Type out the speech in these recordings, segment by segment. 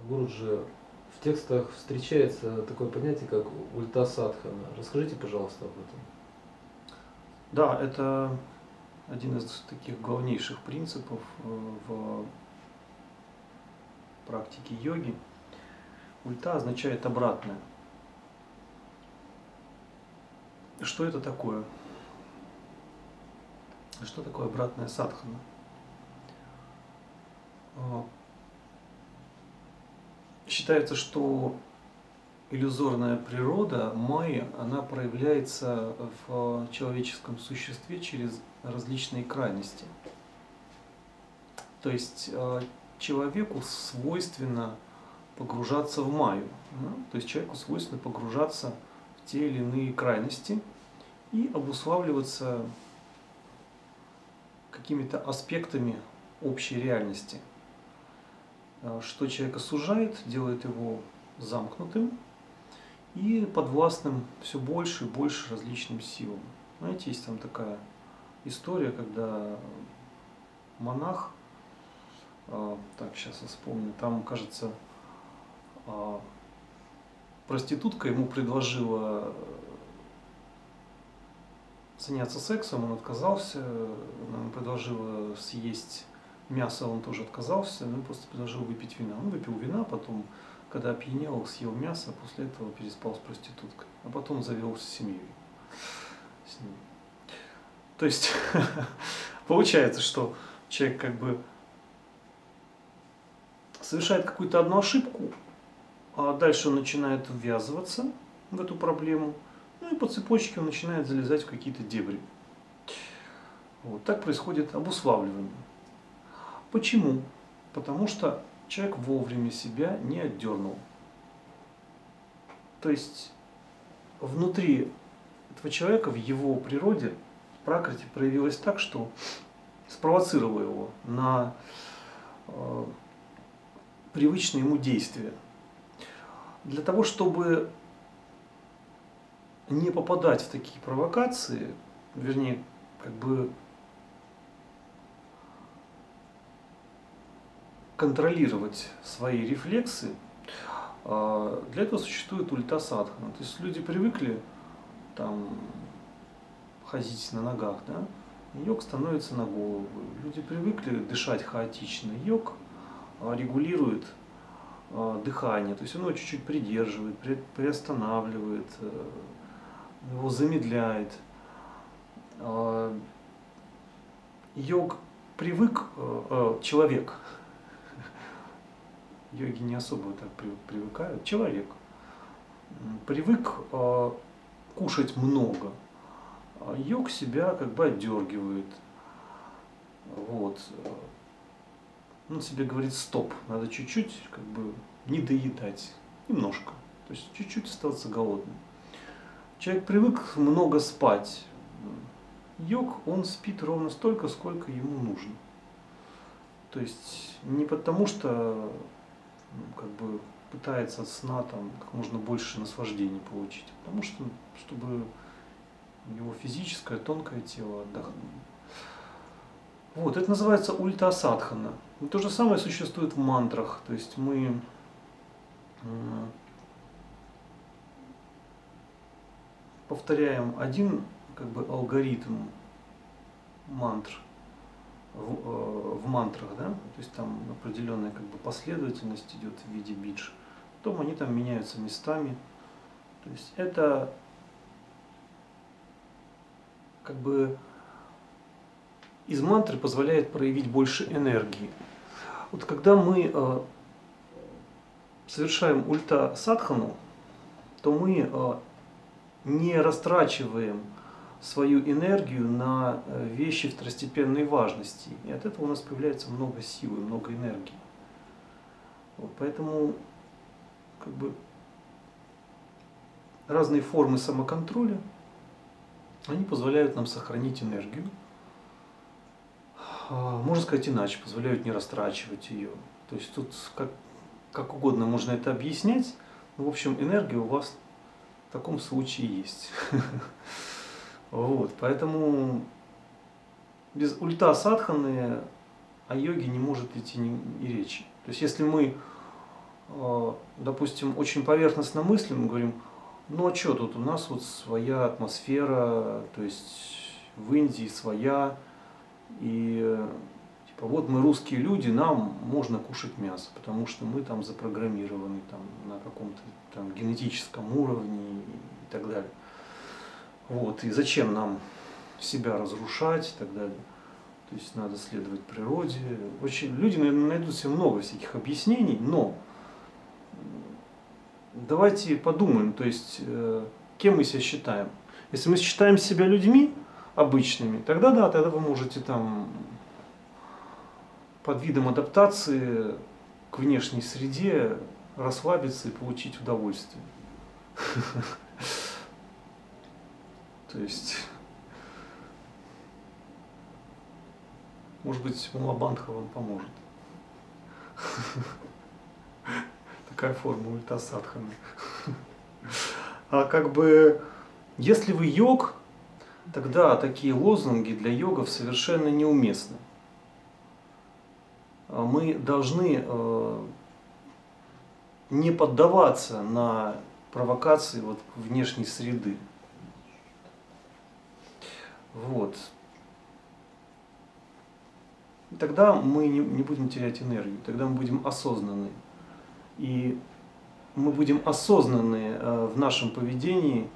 Гуруджи, в текстах встречается такое понятие, как ульта-садхана. Расскажите, пожалуйста, об этом. Да, это один из таких главнейших принципов в практике йоги. Ульта означает обратное. Что это такое? Что такое обратная садхана? Считается, что иллюзорная природа майя, она проявляется в человеческом существе через различные крайности. То есть человеку свойственно погружаться в майю. Да? То есть человеку свойственно погружаться в те или иные крайности и обуславливаться какими-то аспектами общей реальности, что человека сужает, делает его замкнутым и подвластным все больше и больше различным силам. Знаете, есть там такая история, когда монах, так, сейчас я вспомню, там, кажется, проститутка ему предложила заняться сексом, он отказался, она ему предложила съесть мясо, он тоже отказался, он просто предложил выпить вина. Он выпил вина, потом, когда опьянел, съел мясо, после этого переспал с проституткой, а потом завел семью с ним. То есть получается, что человек как бы совершает какую-то одну ошибку, а дальше он начинает ввязываться в эту проблему, ну и по цепочке он начинает залезать в какие-то дебри. Вот так происходит обуславливание. Почему? Потому что человек вовремя себя не отдернул. То есть внутри этого человека, в его природе, в пракрити проявилось так, что спровоцировало его на привычные ему действия. Для того, чтобы не попадать в такие провокации, вернее, как бы контролировать свои рефлексы, для этого существует ульта-садхана. То есть люди привыкли там ходить на ногах, да? Йог становится на голову. Люди привыкли дышать хаотично. Йог регулирует дыхание, то есть он его чуть-чуть придерживает, приостанавливает, его замедляет. Йог привык, человек, йоги не особо так привыкают, человек привык кушать много, йог себя как бы отдергивает, вот. Он себе говорит: стоп, надо чуть-чуть как бы не доедать, немножко, то есть чуть-чуть остаться голодным. Человек привык много спать. Йог, он спит ровно столько, сколько ему нужно. То есть не потому, что как бы пытается от сна там как можно больше наслаждений получить, а потому что чтобы его физическое тонкое тело отдохнуло. Вот, это называется ульта-садхана. И то же самое существует в мантрах. То есть мы повторяем один как бы алгоритм мантр в мантрах, да? То есть там определенная как бы последовательность идет в виде бидж. Потом они там меняются местами. То есть это как бы из мантры позволяет проявить больше энергии. Вот когда мы совершаем ульта-садхану, то мы не растрачиваем свою энергию на вещи второстепенной важности. И от этого у нас появляется много силы, много энергии. Вот, поэтому как бы разные формы самоконтроля, они позволяют нам сохранить энергию. Можно сказать иначе, позволяют не растрачивать ее. То есть тут как угодно можно это объяснять, но в общем энергия у вас в таком случае есть. Вот, поэтому без ульта-садханы о йоге не может идти и речи. То есть если мы допустим, очень поверхностно мыслим, мы говорим, ну а что тут, у нас вот своя атмосфера, то есть в Индии своя, и типа вот мы русские люди, нам можно кушать мясо, потому что мы там запрограммированы там, на каком-то там генетическом уровне и так далее. Вот, и зачем нам себя разрушать и так далее. То есть надо следовать природе. Очень, люди, наверное, найдут себе много всяких объяснений, но давайте подумаем, то есть кем мы себя считаем. Если мы считаем себя людьми обычными, тогда да, тогда вы можете там под видом адаптации к внешней среде расслабиться и получить удовольствие. То есть, может быть, Мулабандха вам поможет. Такая форма ульта садханы. А как бы, если вы йог, тогда такие лозунги для йогов совершенно неуместны. Мы должны не поддаваться на провокации вот внешней среды. Вот. И тогда мы не будем терять энергию, тогда мы будем осознанны. И мы будем осознанны в нашем поведении,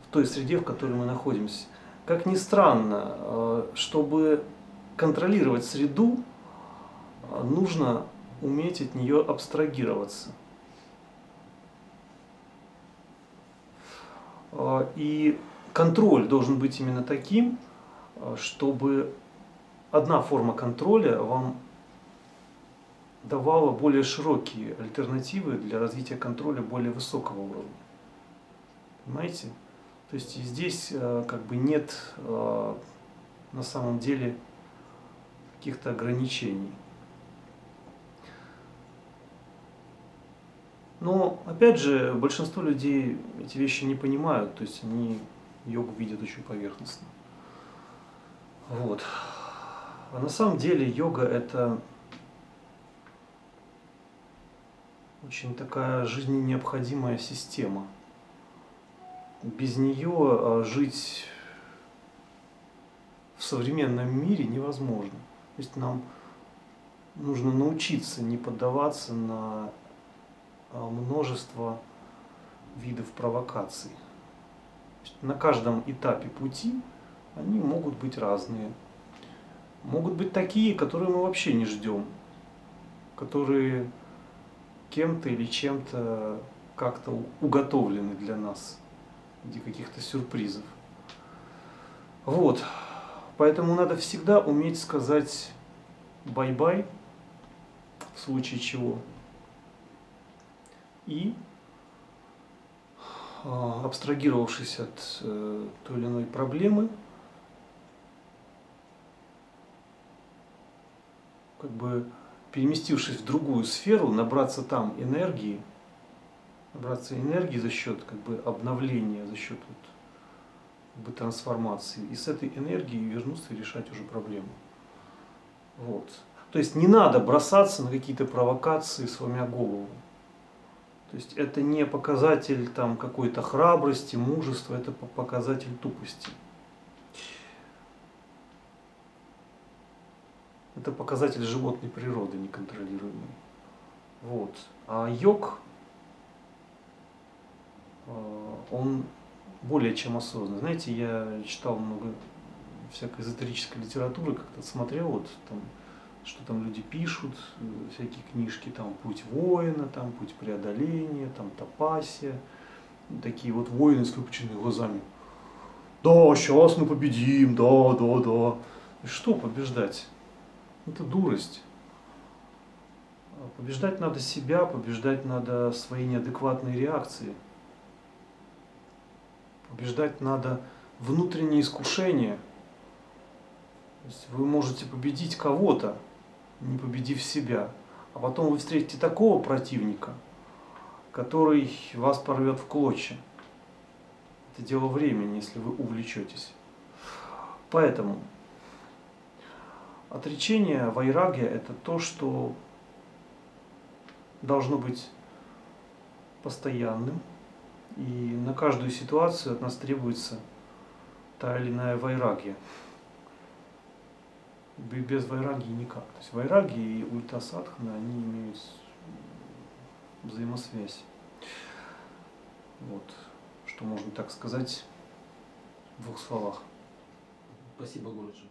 в той среде, в которой мы находимся. Как ни странно, чтобы контролировать среду, нужно уметь от нее абстрагироваться. И контроль должен быть именно таким, чтобы одна форма контроля вам давала более широкие альтернативы для развития контроля более высокого уровня. Понимаете? То есть и здесь как бы нет на самом деле каких-то ограничений. Но, опять же, большинство людей эти вещи не понимают, то есть они йогу видят очень поверхностно. Вот. А на самом деле йога – это очень такая жизненно необходимая система. Без нее жить в современном мире невозможно. То есть нам нужно научиться не поддаваться на множество видов провокаций. На каждом этапе пути они могут быть разные. Могут быть такие, которые мы вообще не ждем, которые кем-то или чем-то как-то уготовлены для нас, в виде каких-то сюрпризов. Вот. Поэтому надо всегда уметь сказать бай-бай, в случае чего. И, абстрагировавшись от той или иной проблемы, как бы переместившись в другую сферу, набраться там энергии, за счет как бы обновления, за счет вот, как бы трансформации, и с этой энергией вернуться и решать уже проблему. Вот. То есть не надо бросаться на какие-то провокации, сломя голову. То есть это не показатель там какой-то храбрости, мужества, это показатель тупости. Это показатель животной природы неконтролируемой. Вот. А йог, он более чем осознанный. Знаете, я читал много всякой эзотерической литературы, как-то смотрел, вот там, что там люди пишут, всякие книжки, там «Путь воина», там «Путь преодоления», там «Тапасия». Такие вот воины с выпученными глазами. Да, сейчас мы победим, да, да, да. И что побеждать? Это дурость. Побеждать надо себя, побеждать надо свои неадекватные реакции. Побеждать надо внутреннее искушение. То есть вы можете победить кого-то, не победив себя. А потом вы встретите такого противника, который вас порвет в клочья. Это дело времени, если вы увлечетесь. Поэтому отречение, вайрагья – это то, что должно быть постоянным, и на каждую ситуацию от нас требуется та или иная вайрагья. Без вайрагьи никак. То есть вайрагья и ультасадхана, они имеют взаимосвязь. Вот, что можно так сказать в двух словах. Спасибо, Гуруджи.